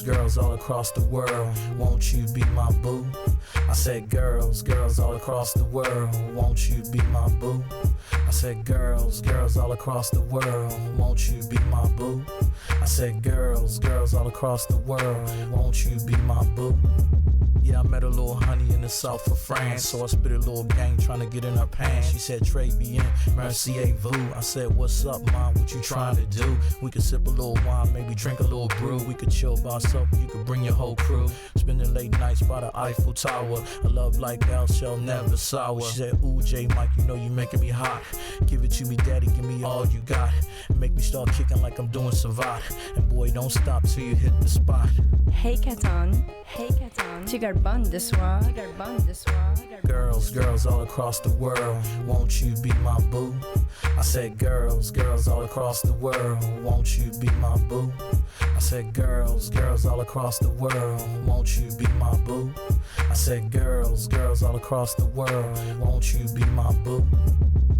Girls all across the world, won't you be my boo? I said girls all across the world, won't you be my boo? I said girls all across the world, won't you be my boo? I said girls all across the world, won't you be my boo? Yeah, I met a little honey in the south of France, so I spit a little gang trying to get in her pants. She said, Trey bien, merci vous. I said, what's up, mom, what you trying to do? We could sip a little wine, maybe drink a little brew. We could chill by ourselves, you could bring your whole crew. Spending late nights by the Eiffel Tower. A love like ours shall never sour. She said, ooh, J Mike, you know you making me hot. Give it to me, daddy, give me all you got. Make me start kicking like I'm doing Savat. And boy, don't stop till you hit the spot. Hey Katon, tu gardes bonne de soir. Girls all across the world, won't you be my boo? I said girls all across the world, won't you be my boo? I said girls all across the world, won't you be my boo? I said girls all across the world, won't you be my boo?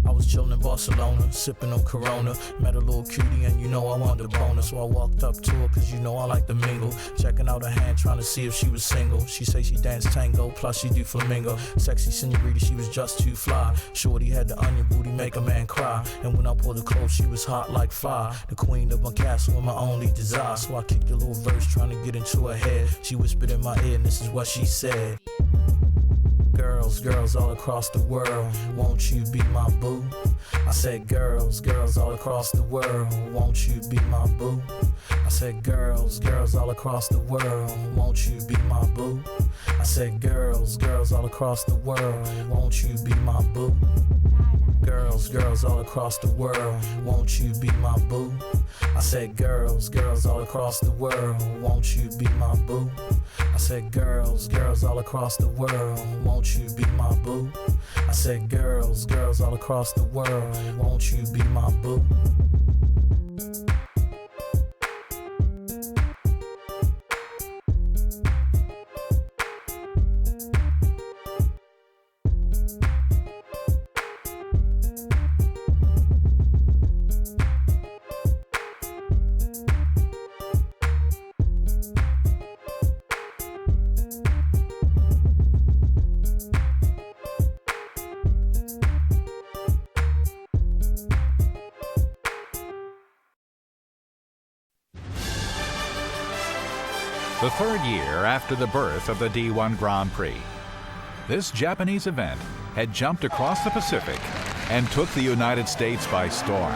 I was chillin' in Barcelona, sippin' on Corona. Met a little cutie and you know I wanted a bonus. So I walked up to her cause you know I like to mingle. Checking out her hand trying to see if she was single. She say she dance tango, plus she do flamingo. Sexy senorita, she was just too fly. Shorty had the onion booty, make a man cry. And when I pulled her close, she was hot like fire. The queen of my castle and my only desire. So I kicked a little verse trying to get into her head. She whispered in my ear and this is what she said. Girls all across the world, won't you be my boo? I said girls all across the world, won't you be my boo? I said girls all across the world, won't you be my boo? I said girls all across the world, won't you be my boo? Girls all across the world, won't you be my boo? I said girls all across the world, won't you be my boo? I said girls all across the world, won't you be my boo? I said girls all across the world, won't you be my boo? The third year after the birth of the D1 Grand Prix, this Japanese event had jumped across the Pacific and took the United States by storm.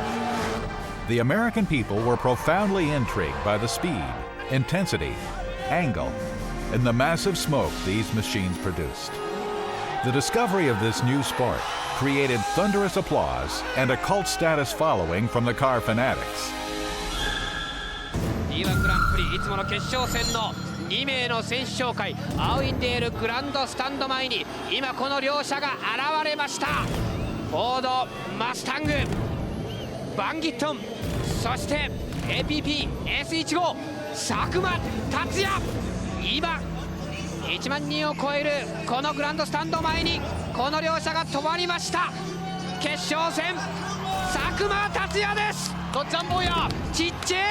The American people were profoundly intrigued by the speed, intensity, angle, and the massive smoke these machines produced. The discovery of this new sport created thunderous applause and a cult status following from the car fanatics. D1 グランプリいつもの決勝戦の2名の選手紹介、アウインデールグランドスタンド前に今この両者が現れました。フォードマスタング、バンギットン、そして APP-S15 佐久間達也、今1万人を超えるこのグランドスタンド前にこの両者が止まりました。決勝戦佐久間達也です。とっちゃん坊やちっちゃい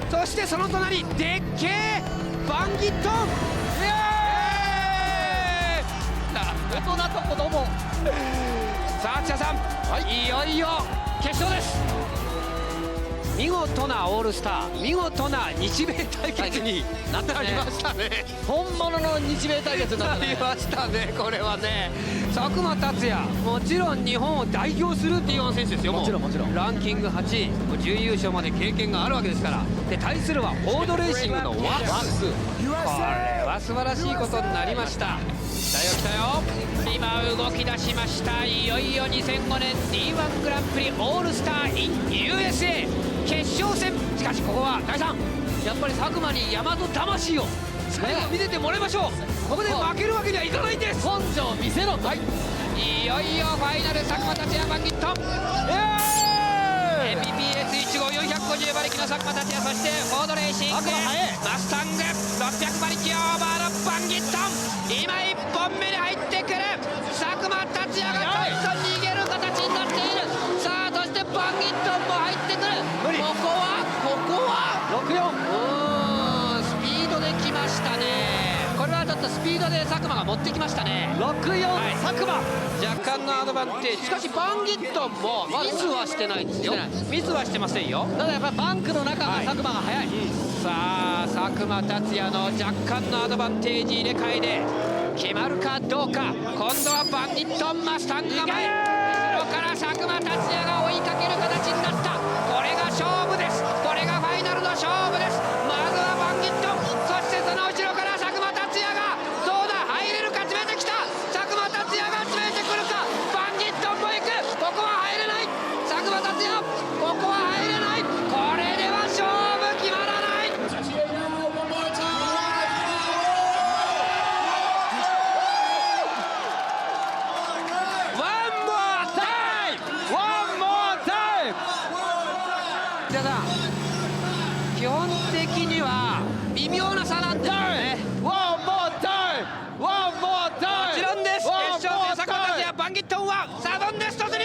そしてその隣でっけえバンギットン、イエーイ大人と子供さあ千田さん、はい、いよいよ決勝です。見事なオールスター、見事な日米対決になりましたね。本物の日米対決になりましたね。これはね、佐久間達也、もちろん日本を代表する D1 選手ですよ。もちろんランキング8位、準優勝まで経験があるわけですから。で対するはフォードレーシングのワッス、これは素晴らしいことになりました。来たよ今動き出しました。いよいよ2005年 D1 グランプリオールスター in USA 決勝戦。しかしここは大さん、やっぱり佐久間に大和魂を最後見せてもらいましょう。ここで負けるわけにはいかないんです。根性見せろと、はい、いよいよファイナル佐久間達也バンギットン、APP-S15450 馬力の佐久間達也、そしてフォードレーシングマスタング600馬力オーバーのバンギットン、今1本目に入ってくる。也が逃げる形になっている。さあそしてバンギットンも入ってくる。ここはスピードで来ましたね。これはちょっとスピードで佐久間が持ってきましたね。64、佐久間若干のアドバンテージ。しかしバンギットンもミスはしてないんですよ。ミスはしてませんよ。ただやっぱりバンクの中が佐久間が速い、さあ佐久間達也の若干のアドバンテージ入れ替えで決まるかどうか。今度はバンギットンマスタングが前、後ろから佐久間達也が追いかける形になった。これが勝負です。これがファイナルの勝負です。まずはバンギットン、そしてその後ろから佐久間達也がどうだ、入れるか、詰めてきた。佐久間達也が詰めてくるか。バンギットンも行く。ここは入れない。佐久間達也ここは入れない。これでは勝負決まらない。ただ基本的には微妙な差なんですよね。もちろんです。決勝戦佐久間達也、バンギットンはサドンデス突入。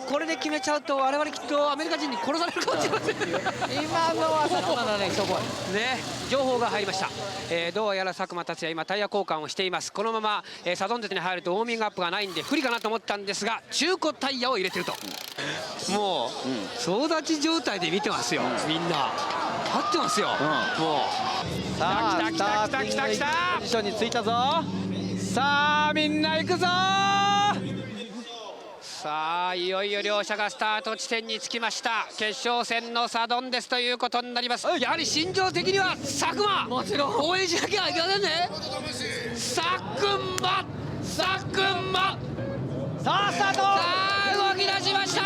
これで決めちゃうと我々きっとアメリカ人に殺されるかもしれません。今のは佐久間だね、一声ね、情報が入りました。どうやら佐久間達也今タイヤ交換をしています。このまま、サドンデスに入るとウォーミングアップがないんで不利かなと思ったんですが、中古タイヤを入れてると、もう総立ち状態で見てますよ。みんな立ってますよ、もう。さあ来たポジションについたぞ。さあみんな行くぞ。さあいよいよ両者がスタート地点につきました。決勝戦のサドンデスということになります。やはり心情的には佐久間、もちろん応援しなきゃいけませんね。佐久間さあスタート。さあ動き出しました。さ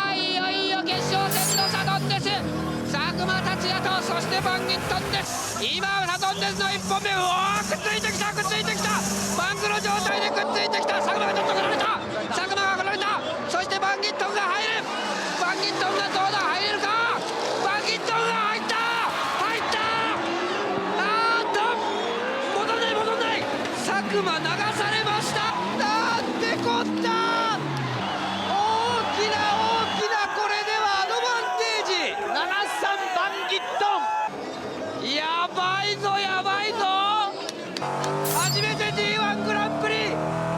あいよいよ決勝戦のサドンデス、佐久間達也とそしてバンギットンです。今サドンデスの1本目、うわーくっついてきた、バンクの状態でくっついてきた。佐久間がちょっと振られた。そしてバンギットンが入る。バンギットンがどうだ、入れるか。バンギットンが入った。戻んない。佐久間流されました。なんてこった。大きなこれではアドバンテージ。73バンギットン、やばいぞ。初めて D1 グランプリ、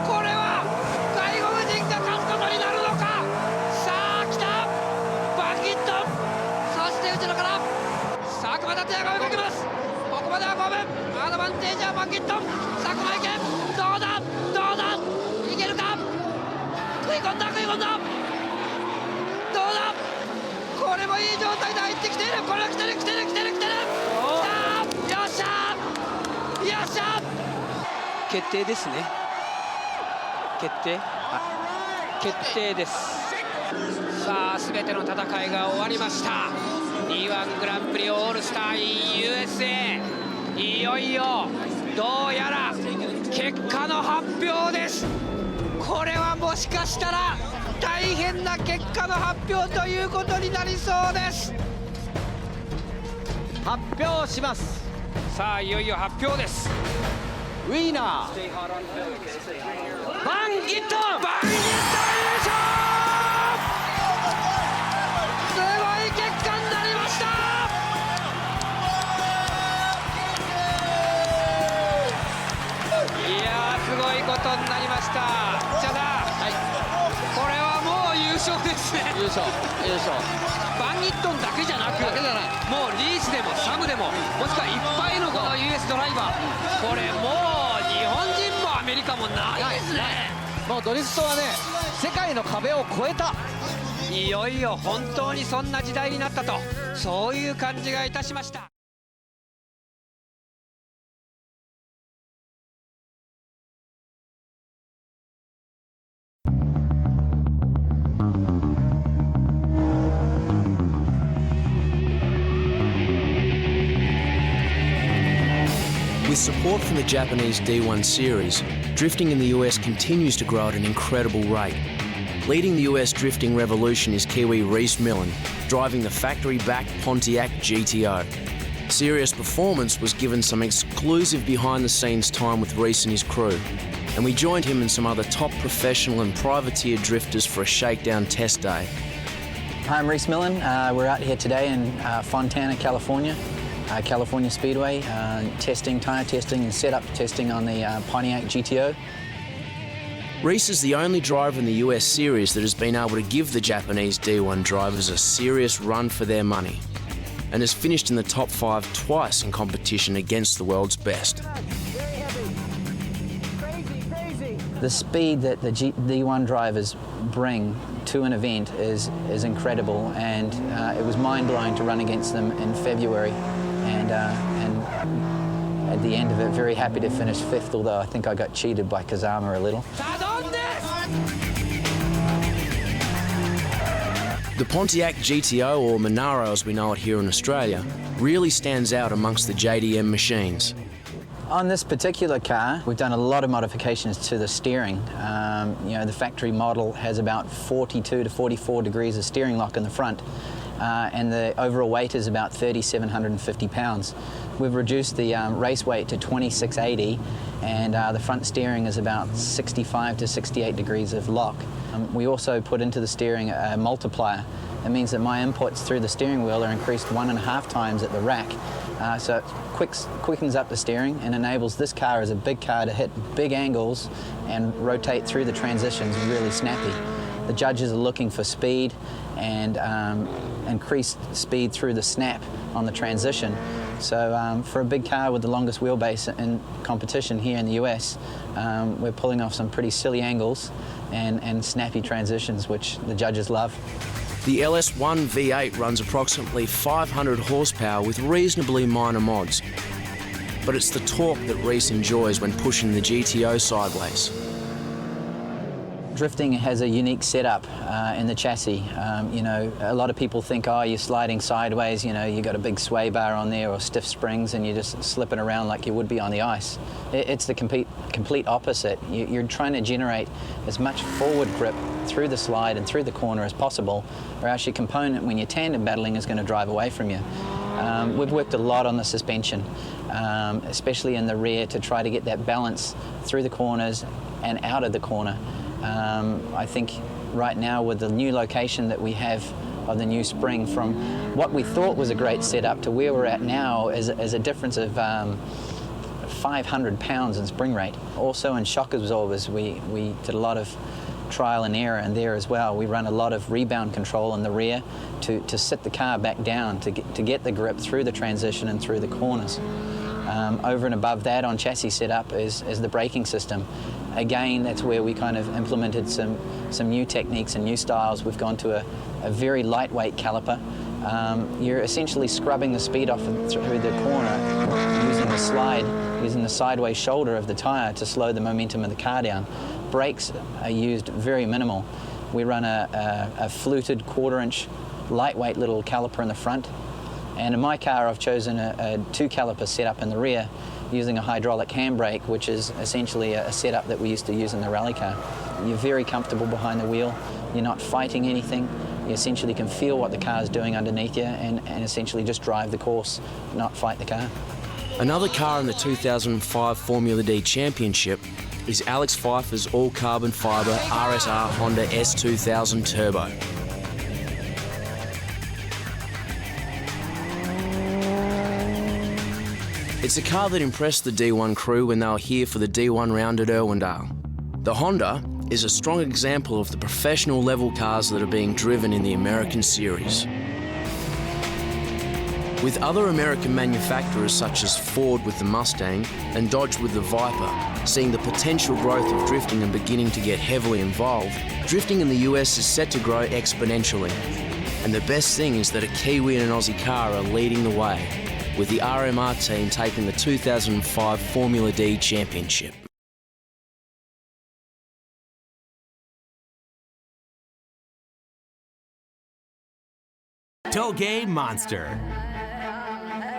これは外国人が勝つことになるのか。さあ来たバンギットン、そして後ろから佐久間達也が追いかけます。ここまでは5分、アドバンテージはバンギットン。佐久間いけ、どうだいけるか。食い込んだ。どうだ、これもいい状態で入ってきている。これは来てる。さあよっしゃ決定ですね。決定です。さあ全ての戦いが終わりました。 D1 グランプリオールスター USA、 いよいよどうやら結果の発表です。これはもしかしたら大変な結果の発表ということになりそうです。発表します。さあいよいよ発表です。ウィーナーバンギットン優勝。すごい結果になりました。いやーすごいことになりました。じゃあ、これはもう優勝ですね。優勝バンギットンだけじゃなく、もうリースでもサムでも、もしくはいっぱいのこの US ドライバー、これもう日本人もアメリカもないですね。もうドリフトはね、世界の壁を越えた。いよいよ本当にそんな時代になったと、そういう感じがいたしました。With support from the Japanese D1 series, drifting in the US continues to grow at an incredible rate. Leading the US drifting revolution is Kiwi Reese Millen, driving the factory-backed Pontiac GTO. Serious Performance was given some exclusive behind-the-scenes time with Reese and his crew. and we joined him and some other top professional and privateer drifters for a shakedown test day. Hi, I'm Reese Millen. We're out here today in Fontana, California, California Speedway, tyre testing and setup testing on the Pontiac GTO. Reese is the only driver in the US series that has been able to give the Japanese D1 drivers a serious run for their money, and has finished in the top 5 twice in competition against the world's best. The speed that the D1 drivers bring to an event is incredible, and it was mind-blowing to run against them in February, and at the end of it, very happy to finish 5th, although I think I got cheated by Kazama a little. The Pontiac GTO, or Monaro as we know it here in Australia, really stands out amongst the JDM machines. On this particular car, we've done a lot of modifications to the steering. You know, the factory model has about 42 to 44 degrees of steering lock in the front, and the overall weight is about 3,750 pounds. We've reduced the race weight to 2680, and the front steering is about 65 to 68 degrees of lock. We also put into the steering a multiplier. It means that my inputs through the steering wheel are increased 1.5 times at the rack. So it quickens up the steering and enables this car as a big car to hit big angles and rotate through the transitions really snappy. The judges are looking for speed and increased speed through the snap on the transition. So for a big car with the longest wheelbase in competition here in the US, we're pulling off some pretty silly angles and snappy transitions, which the judges love. The LS1 V8 runs approximately 500 horsepower with reasonably minor mods. But it's the torque that Reese enjoys when pushing the GTO sideways. Drifting has a unique setup in the chassis. You know, a lot of people think, oh, you're sliding sideways, you know, you got a big sway bar on there or stiff springs and you're just slipping around like you would be on the ice. It's the complete opposite. You're trying to generate as much forward grip through the slide and through the corner as possible, or else your component, when you're tandem battling, is going to drive away from you. We've worked a lot on the suspension, especially in the rear, to try to get that balance through the corners and out of the corner. I think right now, with the new location that we have of the new spring, from what we thought was a great setup to where we're at now is a difference of 500 pounds in spring rate. Also in shock absorbers, we did a lot of trial and error in there as well. We run a lot of rebound control in the rear to sit the car back down, to get the grip through the transition and through the corners. Over and above that, on chassis setup is the braking system. Again, that's where we kind of implemented some new techniques and new styles. We've gone to a very lightweight caliper. You're essentially scrubbing the speed off through the corner using the sideways shoulder of the tyre to slow the momentum of the car down. Brakes are used very minimal. We run a fluted 1/4-inch lightweight little caliper in the front. And in my car, I've chosen a 2-caliper setup in the rear, using a hydraulic handbrake, which is essentially a setup that we used to use in the rally car. You're very comfortable behind the wheel. You're not fighting anything. You essentially can feel what the car is doing underneath you and essentially just drive the course, not fight the car. Another car in the 2005 Formula D Championship is Alex Pfeiffer's all-carbon fibre RSR Honda S2000 Turbo. It's a car that impressed the D1 crew when they were here for the D1 round at Irwindale. The Honda is a strong example of the professional level cars that are being driven in the American series. With other American manufacturers such as Ford with the Mustang and Dodge with the Viper seeing the potential growth of drifting and beginning to get heavily involved, drifting in the US is set to grow exponentially. And the best thing is that a Kiwi and an Aussie car are leading the way, with the RMR team taking the 2005 Formula D Championship. Toge Monster.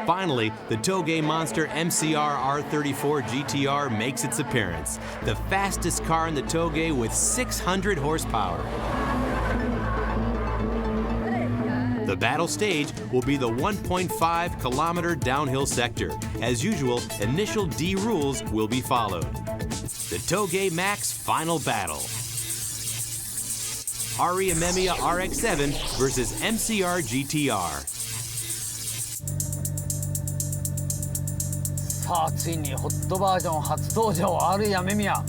Finally, the Toge Monster MCR R34 GTR makes its appearance. The fastest car in the Toge with 600 horsepower. The battle stage will be the 1.5-kilometer downhill sector. As usual, initial D rules will be followed. the Toge Max final battle. Ari Amemiya RX-7 versus MCR GTR. さあついにホットバージョン初登場Ari Amemiya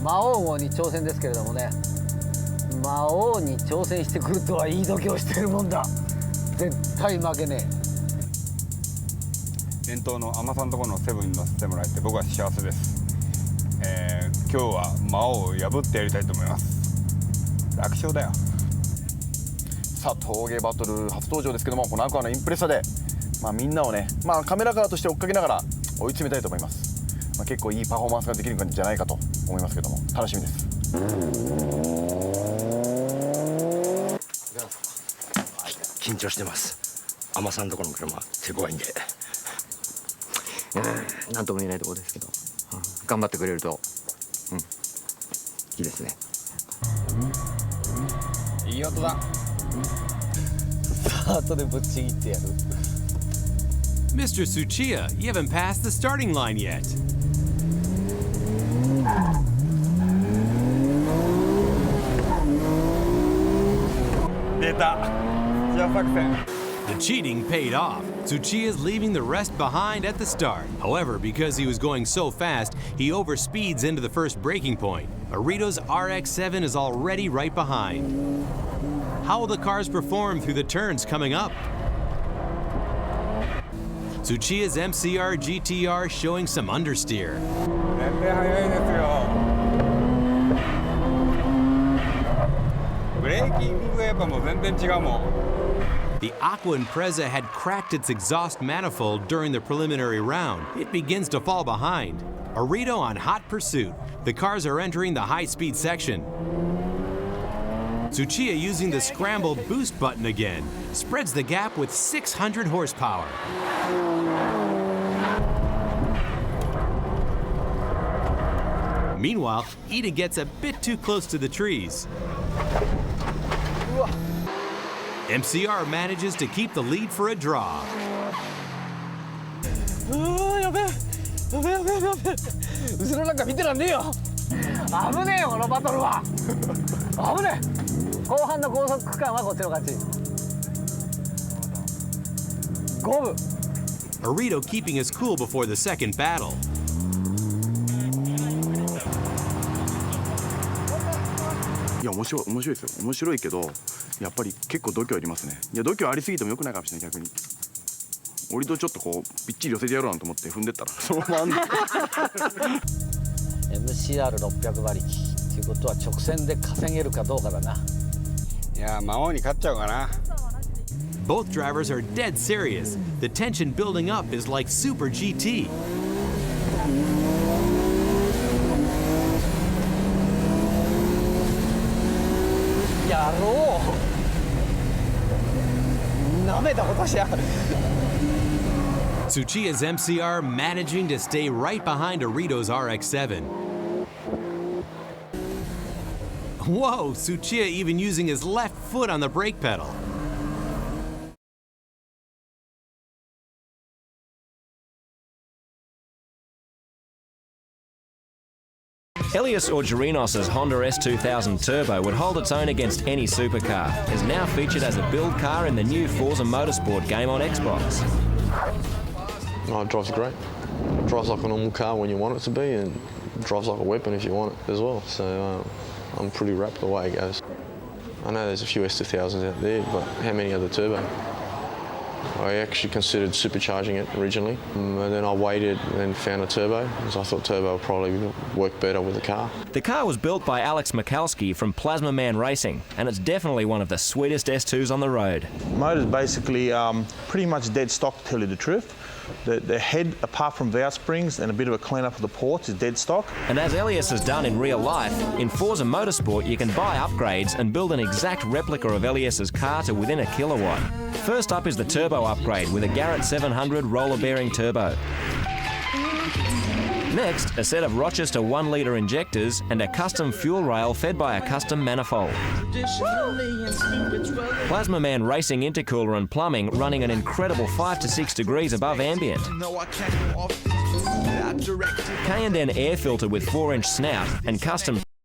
魔王号に挑戦ですけれどもね魔王に挑戦してくるとはいい度胸してるもんだ絶対負けねえ伝統の海女さんところのセブンに乗せてもらえて僕は幸せです、今日は魔王を破ってやりたいと思います楽勝だよさあ峠バトル初登場ですけどもこのアクアのインプレッサで、みんなをね、カメラカーとして追っかけながら追い詰めたいと思います、結構いいパフォーマンスができるんじゃないかと思いますけども楽しみです緊張してます海女さんのところの車手強いんでなんとも言えないところですけど、頑張ってくれるといいですねいい音だスタートでぶっちぎってやる Mr. Tsuchiya, you haven't passed the starting line yet. The cheating paid off. Tsuchiya's leaving the rest behind at the start. However, because he was going so fast, he overspeeds into the first braking point. Arito's RX-7 is already right behind. How will the cars perform through the turns coming up? Tsuchiya's MCR GTR showing some understeer. 全然速いですよブレーキングがやっぱもう全然違うもん The Aqua Impreza had cracked its exhaust manifold during the preliminary round. It begins to fall behind. Arito on hot pursuit. The cars are entering the high-speed section. Tsuchiya using the scramble boost button again. Spreads the gap with 600 horsepower. Meanwhile, Ida gets a bit too close to the trees. MCR manages to keep the lead for a draw. やべえ後ろなんか見てらんねえよ危ねえよこのバトルは危ねえ後半の高速区間はこっちの勝ち五分 Arito keeping his cool before the second battle. いや面白いですよ面白いけどやっぱり結構度胸ありますねいや度胸ありすぎてもよくないかもしれない逆に俺とちょっとこうびっちり寄せてやろうなんと思って踏んでったらそのままMCR600 馬力っていうことは直線で稼げるかどうかだないや魔王に勝っちゃうかな Both drivers are dead serious. The tension building up is like Super GT. やろうなめたことしやがる Tsuchiya's MCR managing to stay right behind Arito's RX-7. Whoa, Tsuchiya even using his left foot on the brake pedal. Elias Orgerinos' Honda S2000 Turbo would hold its own against any supercar. Is now featured as a build car in the new Forza Motorsport game on Xbox. Oh, it drives great. It drives like a normal car when you want it to be, and it drives like a weapon if you want it as well. So I'm pretty wrapped the way it goes. I know there's a few S2000s out there, but how many other turbo? I actually considered supercharging it originally, and then I waited and found a turbo, because I thought turbo would probably work better with the car. The car was built by Alex Michalski from Plasma Man Racing, and it's definitely one of the sweetest S2s on the road. Motor's basically pretty much dead stock, to tell you the truth. The head, apart from valve springs and a bit of a clean-up of the ports, is dead stock. And as Elias has done in real life, in Forza Motorsport you can buy upgrades and build an exact replica of Elias's car to within a kilowatt. First up is the turbo upgrade with a Garrett 700 roller bearing turbo. Next, a set of Rochester 1-litre injectors and a custom fuel rail fed by a custom manifold. Plasma Man Racing intercooler and plumbing running an incredible 5 to 6 degrees above ambient. K&N air filter with 4-inch snout and custom